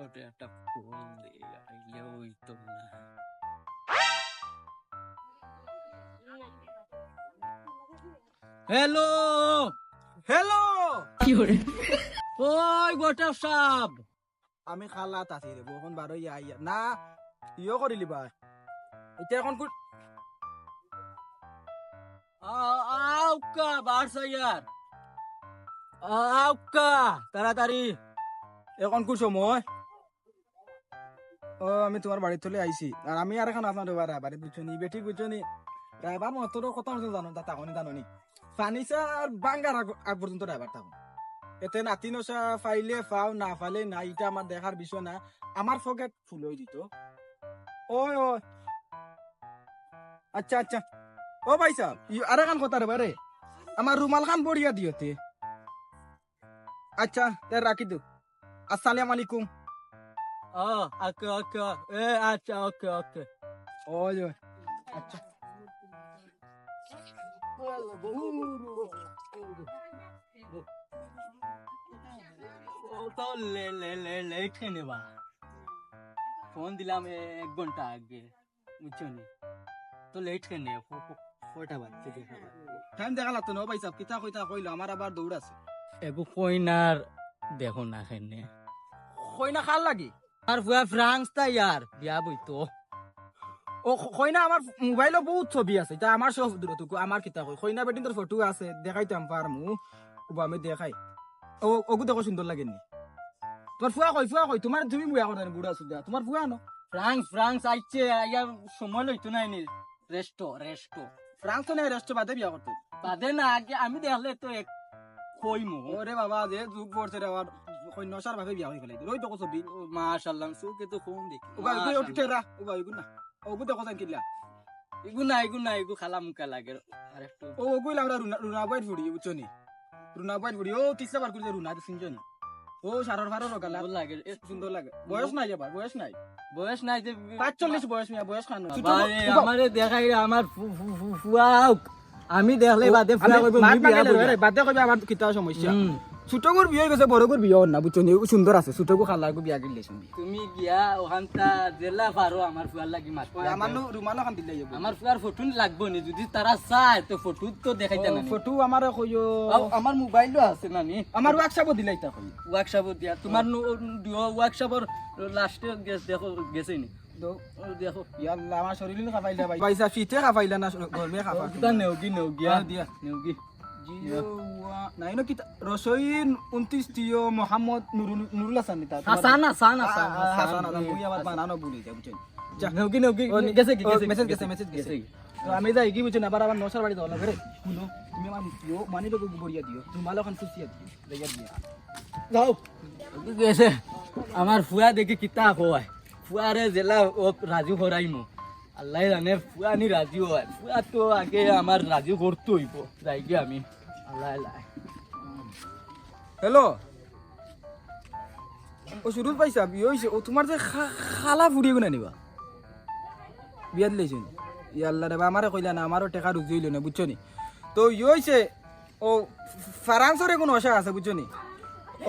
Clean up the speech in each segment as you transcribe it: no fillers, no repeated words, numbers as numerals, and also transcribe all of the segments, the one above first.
ওটা একটা ফোন দিয়ে আইলে হইতো না। হ্যালো হ্যালো ওই গোটা সাপ আমি খালা তাছি রে বখন বারো ইয়া না ইয়ো করিলি বা এটা এখন আউকা বারসা ইয়ার আউকা তাড়াতাড়ি। এখন কোন সময় ও আমি তোমার বাড়ি চলে আইছি আর আমি আর এখন আপনার বাড়ি বুঝছনি বেটি বুঝছনি ড্রাইভার মত কথা জানো তা তখনই জানি ফার্নিচার আর বাঙ্গার আগ পর্যন্ত ড্রাইভার থাকুন এতে নাতি নসা ফাইলে ফাও না ফাইলে না এটা আমার দেখার বিষয় না আমার পকেট ফুল হয়ে দিত ওই ওই আচ্ছা আচ্ছা ও ভাই সাহেব আর এখন কথা রে বারে আমার রুমাল খান বড়িয়া দিওতে আচ্ছা তাই রাখি দু আসসালামু আলাইকুম ওকে ওকে আচ্ছা ওকে ওকে ওই ওই আচ্ছা তো লেখে নেবা ফোন দিলাম 1 ঘন্টা আগে বুঝছো নি তো লেট কেনে কয়টা বাজছে দেখা টাইম দেখা লাগতো না ভাই সাহেব কিতা কইতা কইলো আমার আবার দৌড় আছে এগু কইনার দেখো না কেনে কই না খাল লাগি আর ফুয়া ফ্রান্স তা ইয়ার বিয়া বইতো ও কই না আমার মোবাইলও বহুত ছবি আছে তা আমার সব দূরটুকু আমার কিতা কই কই না বেটিন তোর ফটো আছে দেখাইতাম পারমু ওবা আমি দেখাই ও ওগু দেখো সুন্দর লাগেনি তোমার ফুয়া কই তোমার তুমি বুয়া কথা বুড়া সুদা তোমার ফুয়া ন ফ্রান্স আইছে আইয়া সময় লইতো নাই নি রেস্টো ফ্রান্স তো নাই রেস্ট বাদে বিয়া করতে বাদে না আগে আমি দেখলে তো এক কইমু ওরে বাবা যে যুগ পড়ছে রে আর কই নসার ভাবে বিয়া হই ফেলাই ওই তো ছবি মাশাআল্লাহ সুকে তো ফোন দেখি ওবা ওই উঠেরা ওবা ওই না ওগু দেখো জান কিলা ইগু খালা মুকা লাগে আরেকটু ও ওগুলা আমরা রুনা বাইট ফুড়ি বুঝছনি রুনা বাইট ফুড়ি ও তিসা বার করে রুনা সিনজনি ও সারর ফারর গালা ভালো লাগে সুন্দর লাগে বয়স নাই এবার বয়স নাই যে 45 বয়স মিয়া বয়স খানো বারে আমারে দেখাই আমার ফুয়াও আমি দেখলে বাদে ফুয়া কইব মি বিয়া বই বাদে কইবে আমার কিতা সমস্যা ছোটগুর বিয়ে গেছে বড়গুর বিয়ে না বুঝছনি সুন্দর আছে ছোটগু খালাগু বিয়া গিলে শুনি তুমি গিয়া ওখানটা জেলা পারো আমার ফুয়ার লাগি মাছ আমার রুমাল খান দিলে আমার ফুয়ার ফটো লাগবো নি যদি তারা চায় তো ফটো তো দেখাইতে না ফটো আমার কইও আমার মোবাইলও আছে নানি আমার ওয়ার্কশপও দিলাইতা কই ওয়ার্কশপ দিয়া তোমার ওয়ার্কশপর লাস্টে দেখো গেছে নি দেখো ইয়াল্লাহ আমার শরীর না খাবাইলা ভাই পয়সা ফিতে খাবাইলা না গরমে খাবা তা নেওগি দিয়া নেওগি নাই ন কি রসইন 29 টিও মোহাম্মদ নুরুল হাসান নিতা হাসান মুই আবার বানানো ভুলি যাই বুঝছেন নেওগি গেছে মেসেজ গেছে তো আমি যাই কি বুঝছেন আবার আমার নসার বাড়ি যাওয়া লাগে শুনো তুমি আমার দিও মানি তো বড়িয়া দিও তোমার ওখান খুশিয়া দিও দেয়া দিয়া যাও গেছে আমার ফুয়া দেখি কিতা কয় ফুয়ারে জেলা ও রাজু করাইমু আল্লাহ জানে ফুয়া নি রাজু হয় ফুয়া তো আগে আমার রাজু করতে হইব যাই গিয়ে আমি আল্লাহ আল্লাহ হ্যালো ও সুরুল পাইছা বিয়ে হইছে ও তোমার যে খালা ফুড়িয়ে গুনা নিবা বিয়া দিলেছেন ইয়াল্লা রে আমারে কইলা না আমারও টাকা রুজি হইল না বুঝছো নি তো ইয়ে হইছে ও ফ্রান্সরে কোনো আশা আছে বুঝছো নি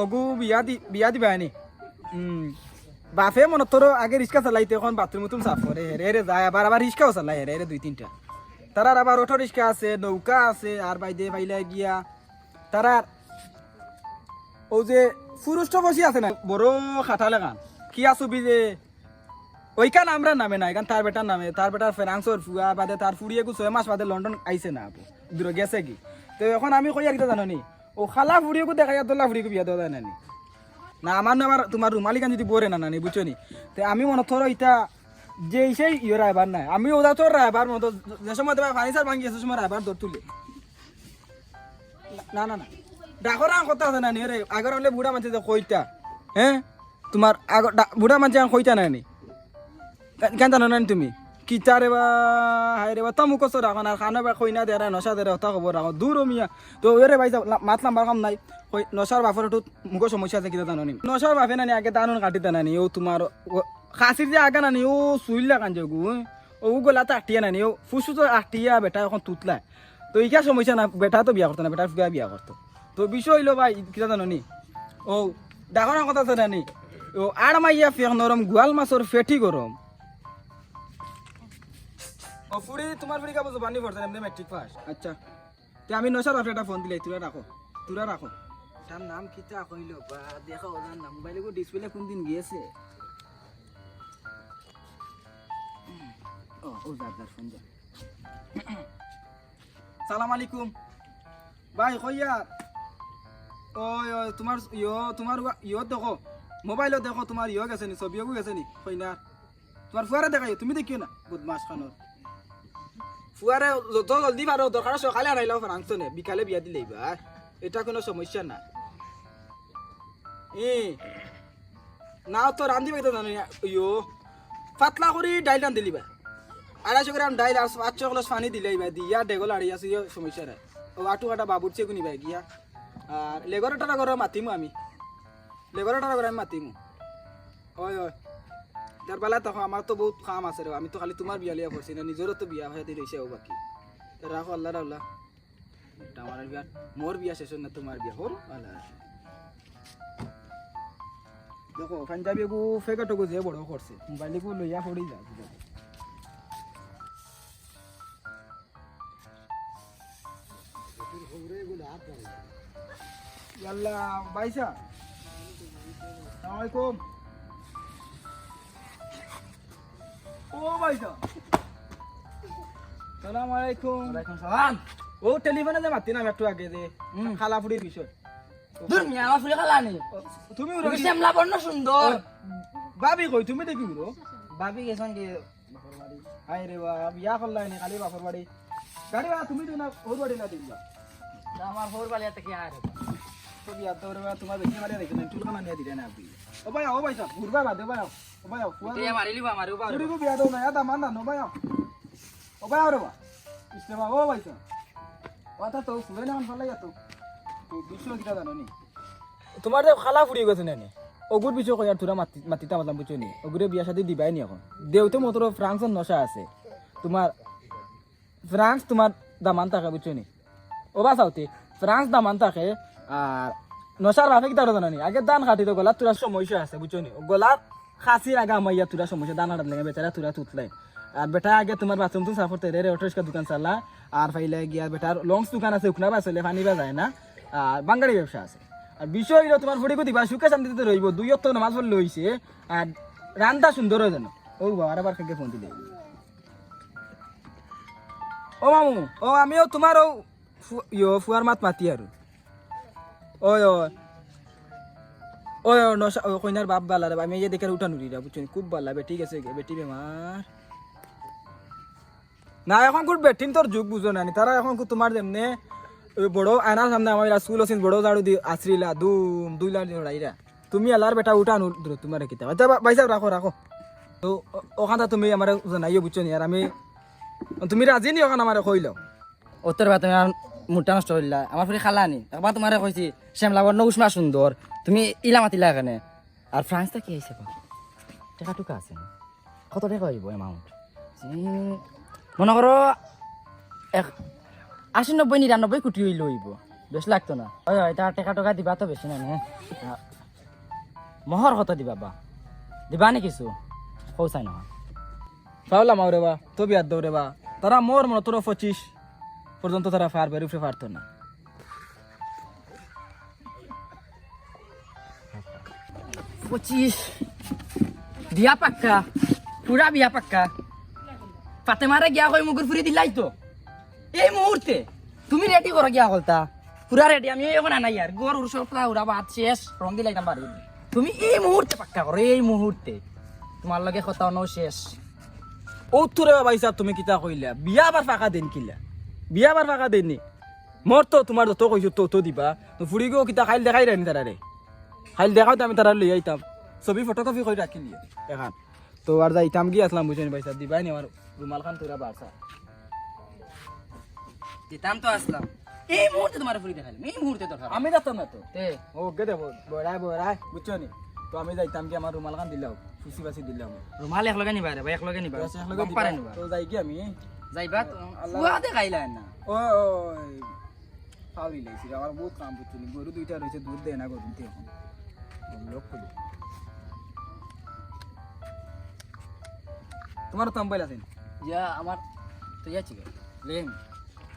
ওগু বিয়া দিবা নি বাপে মনে তোর আগে রিক্সা চালাইতে এখন বাথরুম তুম সাফ করে হেরে যায় আবার রিক্সাও চালাই হেরে 2-3টা তারার আবার অটো রিক্সা আছে নৌকা আছে আর বাইদে বাইলে গিয়া তারার ও যে পুরুষ বসি আছে না বড় খাটালে গান কি আসবি যে ওইখান আমরা নামে না এখান তার বেটার ফ্রান্সর ফুয়া বাদে তার ফুড়িয়ে 6 মাস বাদে লন্ডন আইছে না দূরে গেছে কি তো এখন আমি কই আর কিটা জানো নি ও খালা ফুড়িয়ে দেখাই তোলা ফুড়িয়ে বিয়া দেওয়া না নি না আমার না আমার তোমার রুমালি গান যদি পরে না নানি বুঝছো নি তো আমি মনে ধরো এটা যে সেই ইয়ে রাইবার নাই আমি ওদা তোর রাইবার মতো যে সময় তোমার ফার্নিচার ভাঙি সে সময় রাইবার দৌড় তুলে না ডাকর কথা আছে না নি রে আগর হলে বুড়া মানুষ যে কইতা হ্যাঁ তোমার আগর বুড়া মানুষ কইতা না নি কেন জানো না তুমি কিতা রে বা হাই রে বা তামুক কষ্ট রাখো না খানা বা কইনা দে রে নশা দে রে হতা খবর রাখো দূর মিয়া তো ওরে ভাই মাত লাম্বার কাম নাই নশার বাপের একটু মুখ সমস্যা আছে কিতা জানো নি নশার বাপে নানি আগে দানুন কাটিতে নানি ও তোমার খাসির যে আগে নানি ও সুইলা কাঞ্জে গু ও গোলা তো আটিয়া নানি ও ফুসু তো আটিয়া বেটা এখন তুতলা তো ইকা সমস্যা না বেটা তো বিয়া করতো না বেটার ফুয়া বিয়া করতো তো বিষয় হইলো ভাই কিতা জানো নি ও ডাকর কথা আছে নানি ও আর মাইয়া ফেক নরম গোয়াল মাছর ফেটি গরম ও ফুড়ি তোমার ফুড়ি কাবো জবানি পড়ছে এমনি ম্যাট্রিক পাস আচ্ছা তে আমি নশার বাপরে একটা ফোন দিলাই তুরা রাখো তার নাম কিতা কইল বা দেখো ওর নাম মোবাইলে কো ডিসপ্লে কোন দিন গিয়েছে ও দাদার ফোন যা সালাম আলাইকুম ভাই কইয়া ওই ওই তোমার দেখো মোবাইলও দেখো তোমার গেছে নি ছবিও গেছে নি কইনা তোমার ফুয়ারে দেখাই তুমি দেখিও না বদমাস খানোর ফুয়ারে যত জলদি পারো দরকার সকালে আনাইলাও ফ্রান্স নে বিকালে বিয়া দিলেই বা এটা কোনো সমস্যা না না তো রান্ধি পাইতো জানো পাতলা করে ডাইল রান্ধ দিলিবা 250 গ্রাম ডাইল আর 500 গ্লাস পানি দিলেই ভাই দিয়া ডেগল আড়ি আছে সমস্যা নাই ও আটু কাটা বাবুর চেয়ে গুনি ভাই গিয়া আর লেগরটা করে মাতিমু আমি মাতিমু ওই তার বেলা তখন আমার তো বহুত কাম আছে রে আমি তো খালি তোমার বিয়া লিয়া করছি না নিজেরও তো বিয়া হয়ে রয়েছে ও বাকি রাখো আল্লাহ রাল্লাহ আমার বিয়া মোর বিয়া শেষ না তোমার বিয়া হল আল্লাহ দেখো পাঞ্জাবি গু ফেকাটো যে বড় করছে মোবাইলে গু লইয়া পড়ি যা ইয়াল্লা বাইসা আসসালামু আলাইকুম ও বাইসা সালাম আলাইকুম ওয়ালাইকুম সালাম ও টেলিফোনে যে মাতি না একটু আগে যে খালা ফুড়ির বিষয় দূর মিয়া আমার ফুলে খালা নি তুমি তুমি শ্যামলা বর্ণ সুন্দর ভাবি কই তুমি দেখি উড়ো ভাবি গেছন কি আই রে বা বিয়া করলাই নি খালি বাপর বাড়ি গাড়ি বা তুমি তো না ওর বাড়ি না দিবা আমার হোর বালিয়া থেকে আর তো বিয়া তো রে তোমার বেশি মারিয়া দেখেন চুলকা মানিয়া দিলে না আপনি ও ভাই ঘুরবা বাদে ভাই ও ভাই তে মারিলিবা মারু বা পুরি কো বিয়া দাও না এটা মান না নো ভাই ও ভাই রে বা ইসলে বা ও ভাই কথা তো ফুলে না ভালো লাগে তো বিষয় কিটা জানো নি তোমার যে খালা ফুরি গেছে না নি ওগুর বিষয় কই আর তোরা মাতিতা মাতলাম বুঝছো নি ওগুরে বিয়া শাদি দিবাই নি এখন দেউতে মতর ফ্রান্সের নশা আছে তোমার ফ্রান্স তোমার দামান থাকে বুঝছো নি ও বা সাউতে ফ্রান্স দামান থাকে আর নশার বাপে কিতা জানো নি আগে দান কাটি তো গলা তোরা সমস্যা আছে বুঝছো নি গলা খাসির আগে মাইয়া তোরা সমস্যা দান হাত লাগে বেচারা তোরা তুতলাই আর বেটা আগে তোমার বাথরুম তো সাফর তেরে রে অটোরিক্সা দোকান চালা আর ফাইলে গিয়া বেটার লংস দোকান আছে উকনা বা চলে পানি বা যায় না আর বাঙালি ব্যবসা আছে আর বিষয় হইলো তোমার ফুড়ি দিবা সুখে শান্তিতে রইব দুই তো নামাজ পড়লে হইছে আর রান্না সুন্দর হয় জানো ও বাবার আবার খেগে ফোন দিলে ও মামু ও আমিও তোমার ফুয়ার মাত মাতি আর ওই ওই নশা কইনার বাপ বালা রে আমি এই দেখে উঠা নুরি রা বুঝছো খুব বালা বেটি গেছে বেটি বেমার না এখন কোন বেটিন তোর যুগ বুঝো না তারা এখন তোমার যেমনে বড় আয়নার সামনে আমার স্কুল আছেন বড় ঝাড়ু দি আছরিলা দুম 2 লাখ লড়াইরা তুমি আল্লাহর বেটা উঠা নুর তোমার কিতা আচ্ছা ভাই সাহেব রাখো তো ওখানটা তুমি আমার জানাইও বুঝছো নি আর আমি তুমি রাজি নি ওখানে আমার কইলো উত্তর বা তুমি মোটা নষ্ট হইলা আমার ফুলে খালা নি একবার তোমারে কইছি শ্যামলা বর্ণ উষ্মা সুন্দর তুমি ইলা মাতিলা এখানে আর ফ্রান্সটা কি আইছে টাকা টুকা আছে কত টাকা হইব অ্যামাউন্ট মনে করো 80-90-99 কোটি হইল হইব বেশি লাগতো না হয় তার টাকা দিবা তো বেশি না মহর কত দিবা বা দিবা নি কিছু কৌসাই নহয় পাওলাম রে বা তো বিয়ার দৌ রে বা তারা মোর মনে তোর 25 পর্যন্ত তারা ফার বেরুফে পারতো না 25 দিয়া পাক্কা পুরা বিয়া পাক্কা ফাতেমারে গিয়া কই মুগুর ফুরি দিলাই তো এই মুহূর্তে তুমি রেডি করো গিয়া হলতা পুরা রেডি আমি এখন আনাই আর গরুর সবটা উড়া ভাত শেষ রং দিলাইতাম বাড়ি তুমি এই মুহূর্তে পাক্কা করো এই মুহূর্তে তোমার লগে কথা ন শেষ ও তোরে ভাই সাহেব তুমি কিতা কইলা বিয়া বার ফাঁকা দেন কিলা বিয়া বার ফাঁকা দেননি মোর তো তোমার যত কইছো তো দিবা তো ফুড়ি গো কিতা খাইল দেখাই রানি তারারে খাইল দেখাও আমি তারা লই আইতাম ছবি ফটোকপি করে রাখিলি এখন তো আর যাইতাম কি আসলাম বুঝেনি ভাই সাহেব দিবাই নি আমার রুমাল খান তোরা বারসা দিতাম তো আসলাম এই মুহূর্তে তোমার ফুরি দেখাইলাম এই মুহূর্তে তো আমি যাতাম না তো তে ও গে দেবো বড়াই বুঝছো নি তো আমি যাইতাম কি আমার রুমাল খান দিলাম ফুসি বাসি দিলাম রুমাল একলগে নিবা রে ভাই একলগে নিবা পারে নিবা তো যাই কি আমি যাইবা ফুয়া দেখাইলা না ও ফাউরি লাইছি আমার বহুত কাম বুঝছো নি গরু দুইটা রয়েছে দুধ দেয় না গরু এখন লোক করি তোমার তো মোবাইল আছে ইয়া আমার তো ইয়া ঠিক লেম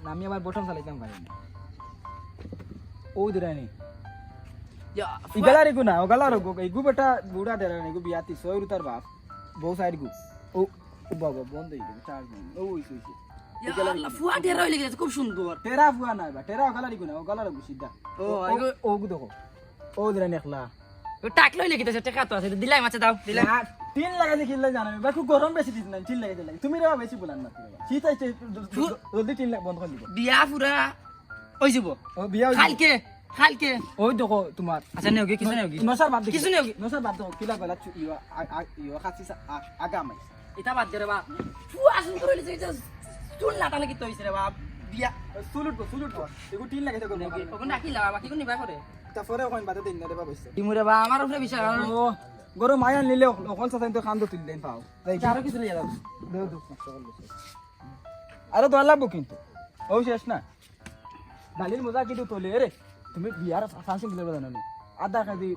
না আমি আবার বটন চালাইতাম পারি না ও দিরানি ইয়া ইগালা রে গুনা ওগালা রে গো এই গু বেটা বুড়া দেরানি গু বিয়াতি সয়রু তার বাপ বউ সাইড গু ও ও বাবা বন্ধ হই গেল চার্জ নেই ও হইছে ইয়া ফুয়া ঢেরা হইলে গেছে খুব সুন্দর টেরা ফুয়া না বা টেরা ওগালা রে গুনা ওগালা রে গু সিধা ও ও গু দেখো ও দিরানি একলা টাক লইলে গেছে টাকা তো আছে দিলাই মাছে দাও দিলাই না, তিন লাগাইলে কিনলে জানো বা খুব গরম বেশি দিস না তিন লাগাইতে লাগে তুমি রে বেশি বলান না শীত আইছে জলদি তিন লাখ বন্ধ করে দিব বিয়া পুরা ওই যাব ও বিয়া খালকে ওই দেখো তোমার আচ্ছা নেওগে কিছু নেওগে নসার বাদ দেখো কিছু নেওগে নসার বাদ দেখো কিলা গলা ইয়া ইয়া খাসি আগা মাই এটা বাদ দে রে বাপ ফুয়া সুন্দর হইলে যে চুল নাটা লাগি তো হইছে রে বাপ বিয়া সুলুট এগো তিন লাগাইতে গো ওখান রাখিলা বাবা কি কোন নিবা করে তারপরে ওখান বাদে দিন না রে বাবা দিমুরে বা আমার উপরে বিচার ও গরম মায়া নিলে অকল সাথে তো খান্দ তুললেন পাও আরো কিছু লইয়া দাও দেও দেও আরো তো লাগবো কিন্তু ও শেষ না ডালির মজা কিন্তু তোলে রে তুমি বিয়ার ফাংশন দিলে জানো নি আধা কেজি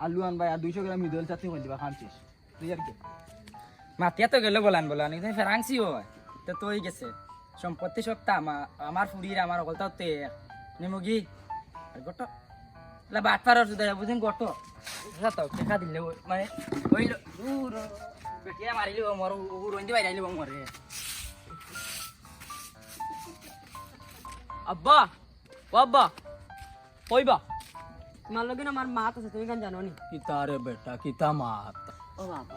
আলু আনবাই আর 200 গ্রাম ইদল চাটনি করে দিবা খানছিস তুই আর কি মাতিয়া তো গেল বলান তুমি ফেরাংসি হয় তো তোই গেছে সম্পত্তি সপ্তাহ আমার ফুরির আমার অকলতাও তে নিমগি আর গট লা বাট পারার সুদা বুঝিন গট রাতাও টাকা দিলে মানে হইল দূর বেটিয়া মারিলে মর রইন্দি বাইরাইলে মরে আব্বা ও আব্বা কইবা তোমার লগে না আমার মাত আছে তুমি কেন জানো নি কিতা রে বেটা কিতা মাত ও বাবা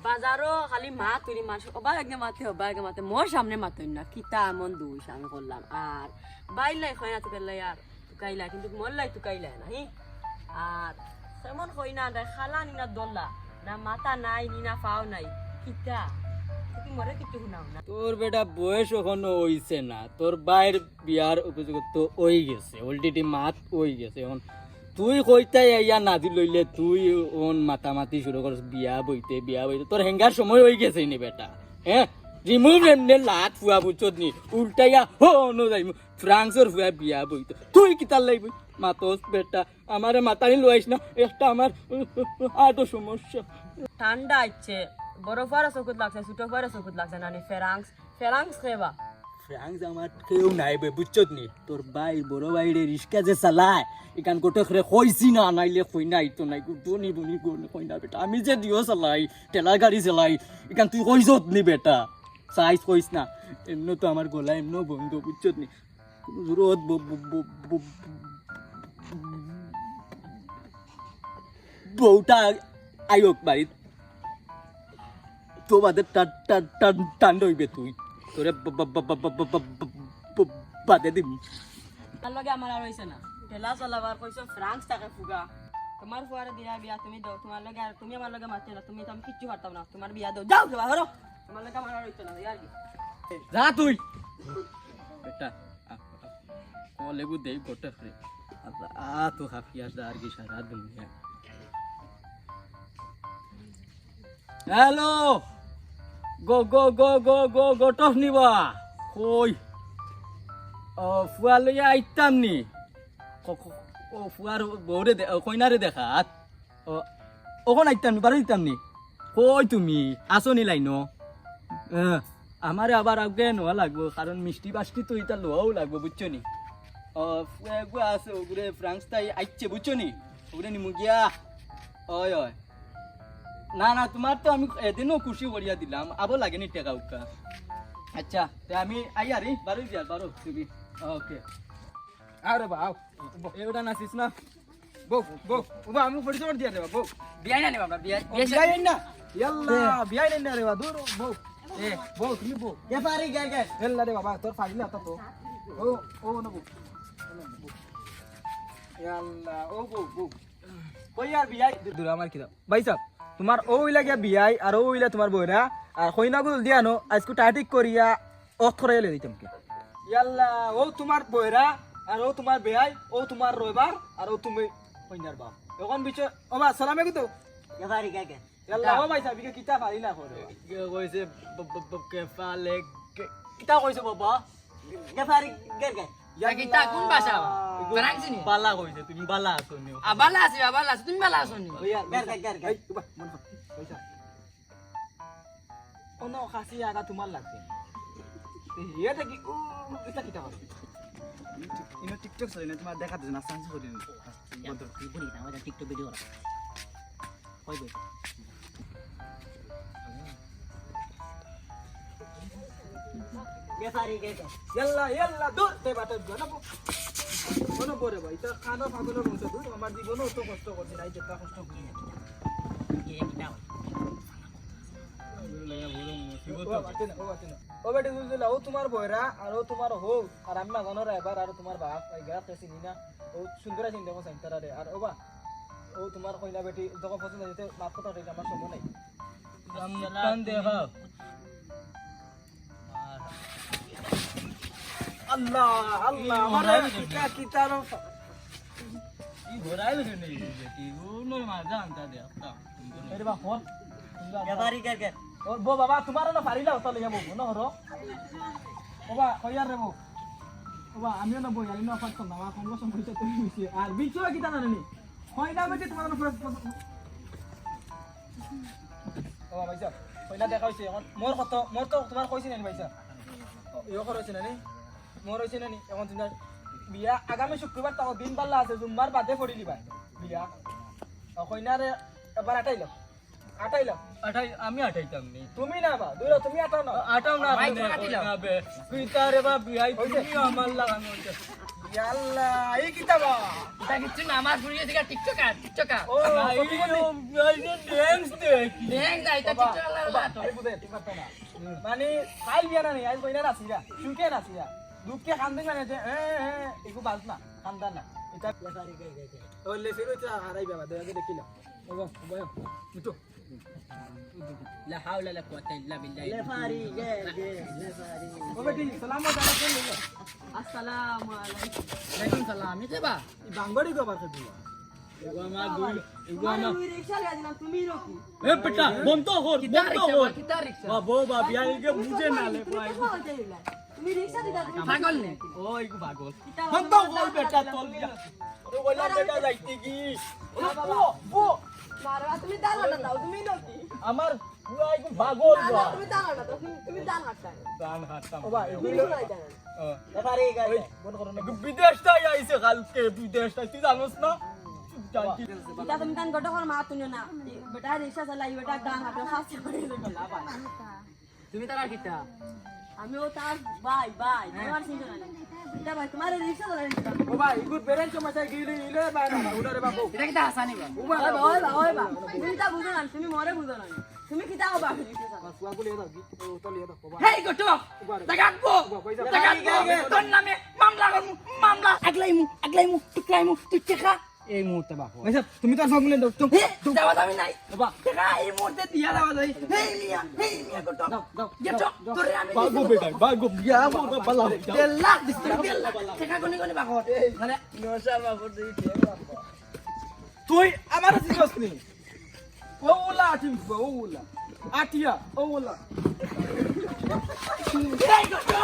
বাজারও খালি মাত তুই মানুষ ওবা আগে মাতে মোর সামনে মাতুই না কিতা এমন দুই আমি করলাম আর বাইলাই হয় না তোকে লাই আর তুকাইলা কিন্তু মোর লাই তুকাইলা না হি আর সেমন হই না দেখ খালা নি না দল্লা না মাথা নাই নি না পাও নাই কিতা তুই মরে কিছু শুনাও না তোর বেটা বয়স এখনো হইছে না তোর বাইর বিয়ার উপযুক্ত ওই গেছে অলরেডি মাত ওই গেছে এখন তুই কইতাই ইয়া নাজি লইলে তুই ওন মাতামাতি শুরু করছ বিয়া বইতে তোর হেঙ্গার সময় হয়ে গেছে নি বেটা হ্যাঁ রিমুভ এমনে লাত ফুয়া বুঝছত নি উল্টাইয়া হো নো যাই ফ্রান্সর ফুয়া বিয়া বইতে তুই কিতার লাইব মাতস বেটা আমারে মাতানি লইস না একটা আমার আটো সমস্যা ঠান্ডা আইছে বরফ আর চকুত লাগছে ছোট করে চকুত লাগছে নানি ফেরাংস খেবা ফ্রান্স আমার কেউ নাই বে বুঝছত নি তোর ভাই বড় ভাইরে রিস্কা যে চালায় এখান গোটে করে কইছি না নাইলে কই নাই তো নাই গুটো নি বুনি কই না বেটা আমি যে দিও চালাই টেলার গাড়ি চালাই এখান তুই কইছত নি বেটা সাইজ কইস না এমন তো আমার গলা এমন বন্ধ বুঝছত নি রোদ বউটা আয়োক বাড়িত তো বাদে টান হইবে তুই তোরে বাদে দিবি তার লগে আমার আর হইছে না ঠেলা চালাবার কইছো ফ্রান্স টাকা ফুগা তোমার ফুয়ারে দিয়া বিয়া তুমি দাও তোমার লগে আর তুমি আমার লগে মারতে না তুমি তো আমি কিচ্ছু পারতাম না তোমার বিয়া দাও যাও যাও হরো তোমার লগে আমার আর হইছে না ইয়ার কি যা তুই বেটা কলেগু দেই গোটে ফ্রে আ তো হাফিয়াস আর কি সারা দুনিয়া হ্যালো গো টফ নিবা কই ফুয়া লইয়া আইতাম নি ও ফুয়ার বউরে কইনারে দেখাত ওখন আইতাম নি বারো দিতাম নি কই তুমি আসো নি লাইন আমারে আবার আগে নোয়া লাগবো কারণ মিষ্টি বাষ্টি তো এটা লোয়াও লাগবো বুঝছো নি ফুয়া আছে ওগুলো ফ্রান্স তাই আইচ্ছে বুঝছো নি ওগুলো নিমু গিয়া ওই না তোমার তো আমি এদিনও খুশি করিয়া দিলাম আবো লাগেনি টেকা উকা আচ্ছা আমি আই আরে বারো তুমি ওকে আরে বাও এওটা নাচিস না বউ আমি পরিচয় দিয়া দেবা বউ বিয়াই না বাবা বিয়াই বিয়াই না ইয়াল্লা বিয়াই না রে দূর বউ বউ তুমি বউ এ পারি গে ইয়াল্লা রে বাবা তোর ফাইলে আতা তো ও না বউ ইয়াল্লা ও বউ কই আর বিয়াই দূর আমার কি দাও ভাই সাহেব তোমার ও ইলা গিয়া বিয়াই আর ও ইলা তোমার বউরা আর কইনা গুল দিয়া নো আজকু টাটিক করিয়া অক্ষরে এলে দিতাম কে ইয়াল্লা ও তোমার বউরা আর ও তোমার বিয়াই ও তোমার রবিবার আর ও তুমি কইনার বাপ এখন বিচ ও মা সালামে কি তো এবারে গে ইয়াল্লা ও ভাই সাহেব কিতা পারি না করে কইছে কে ফালে কিতা কইছে বাবা এবারে গে কিতা কোন ভাষা ফ্রান্সি নি বালা কইছে তুমি বালা আছো নি বালা আছি তুমি বালা আছো নি গে মন পয়সা অন্য খাসি আগা তোমার লাগবে এটা কি এটা কিটা হবে ইনো টিকটক চলে না তোমার দেখা দিছ না সান্স করে নি বদর তুই বলি না ওটা টিকটক ভিডিও করা কই বই বেফারি গেছে ইয়াল্লা দূর তে বাতে না কোনো পরে ভাই তা খানা পাগলের বংশ দূর আমার জীবনও তো কষ্ট করছি নাই যেটা কষ্ট করি না কি কিনা ও বেটি বুঝলি ও তোমার বয়রা আর ও তোমার হোক আর আমি না জানো এবার আর তোমার বাপ এই গা চিনি না ও সুন্দর চিন্তা করছেন তারা রে আর ও বা ও তোমার কইলা বেটি যখন পছন্দ হইতে মাপ কথা হইলে আমার সময় নাই কান দেখা আল্লাহ আল্লাহ আমার কিটা কিটার ই ঘোরাই বেশি নেই বেটি ও নয় মাজা আনতা দে একটা এর বা ফোন বেফারি কে ও বো বাবা তোমার না পারিলা তো লইয়া বো না হরো বাবা কইয়ার রে বো বাবা আমিও না বই আলি না পারতাম না আমার কোন বছর পয়সা তুমি হইছে আর বিচো কিটা না নি কইলা বেটি তোমার না পুরো বাবা ভাইসা কইলা দেখা হইছে এখন মোর তো তোমার কইছি না ভাইসা ইও করছে না নি মোর হইছে না নি এখন তুমি বিয়া আগামী শুক্রবার তাও দিন পাল্লা আছে জুম্মার বাদে পড়িলি ভাই বিয়া কইনারে এবার আটাইলাম আমি আটাইতাম নি তুমি না বা দুইরা তুমি আটাও না আটাও না ভাই, তোরা কাটিলাম। পিতারে বা বিয়াই তুমি আমার লাগানো হইছে ইয়াল্লা এই কিতাবা এটা কিছু না আমার পুরিয়ে থেকে টিকটকার ও ড্যান্স দেখি দেখ না এটা টিকটকার লাগা মানে খাই বিয়া না নি আজ কইনা নাছিরা শুকে নাছিরা দুঃখে খান্দে মানে যে এগু বাজ না খান্দা না এটা বেফারি গেছে ওলে ফিরো চা হারাই বাবা দেয়া দেখিলা ওগো বয় মিটো লা হাওলা লা কুওয়াতা ইল্লা বিল্লাহ বেফারি বেফারি ও বেটি সালাম আলাইকুম লইলা আসসালামু আলাইকুম ওয়ালাইকুম সালাম নিতে বা বাঙ্গড়ি গো বারকে দিলা এগো আমার দুই এগো আরে আমার ওই রিকশা গাইছিলাম তুমি রকি এ বেটা বন্ধ কর কিতা বন্ধ রিকশা কর কিতা রিকশা বাবু বা বিয়াই কে বুঝে না লে তুমি কোথাও যাইলা তুমি রিকশা দিতা তুমি পাগল নে ও এগো পাগল কিতা বন্ধ কর বেটা তোল দিয়া ও বললাম বেটা যাইতে কি ও মারবা তুমি দাঁড়ানা দাও তুমি রকি আমার পুরা এগো পাগল না বা তুমি দাঁড়ানা দাও তুমি দাঁড় হাঁটতা দান হাততাম ও বা তুমি এগুলো কোথায় যাবেন বেফারি গেছে বন্ধ করো না বিদেশটা আইছে কালকে বিদেশটা তুই জানোস না জানতি এটা তুমি কান গটো কর মা তুমি না বেটা রিকশা চালাই বেটা গান হাঁটো হাসি করে গেলা তুমি তারা কিতা আমি ও তার ভাই তোমার চিন্তা নাই এটা ভাই তোমার রিকশা চালাই ও ভাই ইগুর বেরেন সমস্যা গিলে ইলে বাই না উড়ারে বাবু এটা কিতা হাসানি বা ওই বা তুমি তা বুঝো না তুমি মরে বুঝো না তুমি কি তাও বা রিকশা চালাই ফুয়া গুলে দাও ও তো লিয়ে দাও ও ভাই হেই গটো লাগাবো লাগাবো তোর নামে মামলা করমু মামলা আগলাইমু তুই টেকা এই মুহূর্তে বাবু আচ্ছা তুমি তো সব মিলে দাও তো দেওয়া দামি নাই বাবা টেকা এই মুহূর্তে দিয়া দেওয়া যাই হেই মিয়া গটো দাও গেটো তোরে আমি বাগো বেটা বাগো বিয়া মোটা পালা লাখ দিছি লাখ টেকা গনি বাকত মানে নশার বাবু তুই তুই আমার জিজ্ঞাস নি ও উলা আটিম ও উলা আটিয়া ও উলা এই গটো